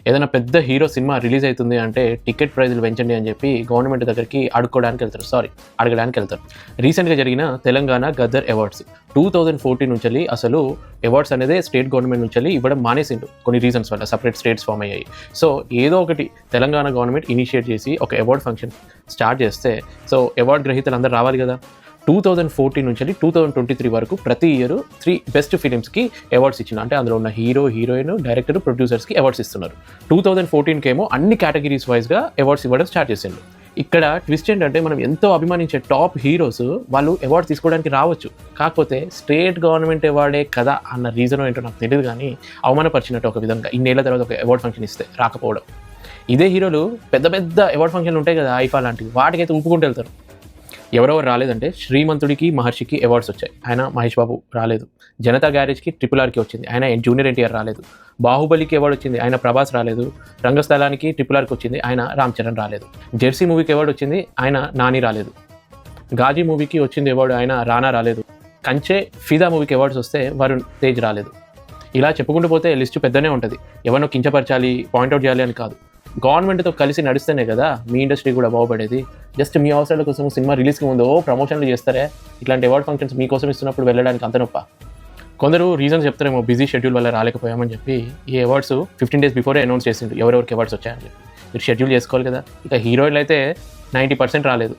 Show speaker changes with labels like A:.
A: ఏదైనా పెద్ద hero cinema release అవుతుంది అంటే టికెట్ ప్రైజులు పెంచండి అని చెప్పి గవర్నమెంట్ దగ్గరికి అడగడానికి వెళ్తారు. రీసెంట్గా జరిగిన తెలంగాణ గద్దర్ అవార్డ్స్ 2014 నుంచి అసలు అవార్డ్స్ అనేది స్టేట్ గవర్నమెంట్ నుంచి ఇవ్వడం మానేసిండు కొన్ని రీజన్స్ వల్ల. సపరేట్ స్టేట్స్ ఫామ్ అయ్యాయి. సో ఏదో ఒకటి తెలంగాణ గవర్నమెంట్ ఇనిషియేట్ చేసి ఒక అవార్డ్ ఫంక్షన్ స్టార్ట్ చేస్తే సో అవార్డ్ గ్రహీతలు అందరూ రావాలి కదా. 2014 నుంచి 2023 వరకు ప్రతి ఇయర్ 3 బెస్ట్ ఫిలిమ్స్కి అవార్డ్స్ ఇచ్చిన, అంటే అందులో ఉన్న హీరో, హీరోయిన్, డైరెక్టర్, ప్రొడ్యూసర్స్కి అవార్డ్స్ ఇస్తున్నారు. 2014 ఏమో అన్ని కేటగిరీస్ వైజ్గా అవార్డ్స్ ఇవ్వడం స్టార్ట్ చేసిండు. ఇక్కడ ట్విస్ట్ ఏంటంటే మనం ఎంతో అభిమానించే టాప్ హీరోస్ వాళ్ళు అవార్డు తీసుకోవడానికి రావచ్చు, కాకపోతే స్టేట్ గవర్నమెంట్ అవార్డే కదా అన్న రీజన్ ఏంటో నాకు తెలియదు, కానీ అవమానపరిచినట్టు ఒక విధంగా ఇన్నేళ్ల తర్వాత ఒక అవార్డ్ ఫంక్షన్ ఇస్తే రాకపోవడం. ఇదే హీరోలు పెద్ద పెద్ద అవార్డ్ ఫంక్షన్లు ఉంటాయి కదా, ఐఫా లాంటివి, వాటికైతే ఊపుకుంటూ వెళ్తారు. ఎవరెవరు రాలేదంటే శ్రీమంతుడికి, మహర్షికి అవార్డ్స్ వచ్చాయి, ఆయన మహేష్ బాబు రాలేదు. జనతా గ్యారేజ్కి RRRకి వచ్చింది, ఆయన జూనియర్ ఎన్టీఆర్ రాలేదు. బాహుబలికి అవార్డు వచ్చింది, ఆయన ప్రభాస్ రాలేదు. రంగస్థలానికి RRRకి వచ్చింది, ఆయన రామ్ చరణ్ రాలేదు. జెర్సీ మూవీకి అవార్డు వచ్చింది, ఆయన నాని రాలేదు. గాజీ మూవీకి వచ్చింది అవార్డు, ఆయన రానా రాలేదు. కంచె, ఫిదా మూవీకి అవార్డ్స్ వస్తే వరుణ్ తేజ్ రాలేదు. ఇలా చెప్పుకుంటూ పోతే లిస్టు పెద్దనే ఉంటుంది. ఎవరినో కించపరచాలి, పాయింట్అవుట్ చేయాలి అని కాదు. గవర్నమెంట్తో కలిసి నడిస్తేనే కదా మీ ఇండస్ట్రీ కూడా బాగుపడేది. జస్ట్ మీ అవసరాల కోసం సినిమా రిలీజ్కి ముందు ప్రమోషన్లు చేస్తారే, ఇట్లాంటి అవార్డ్ ఫంక్షన్స్ మీకోసం ఇస్తున్నప్పుడు వెళ్ళడానికి అంత నొప్ప. కొందరు రీజన్స్ చెప్తారేమో, బిజీ షెడ్యూల్ వల్ల రాలేకపోయామని చెప్పి. ఈ అవార్డ్స్ 15 days బిఫోరే అనౌన్స్ చేసిండు ఎవరెవరికి అవార్డ్స్ వచ్చాయని చెప్పి. మీరు షెడ్యూల్ చేసుకోవాలి కదా. ఇక హీరోయిన్లు అయితే 90% రాలేదు.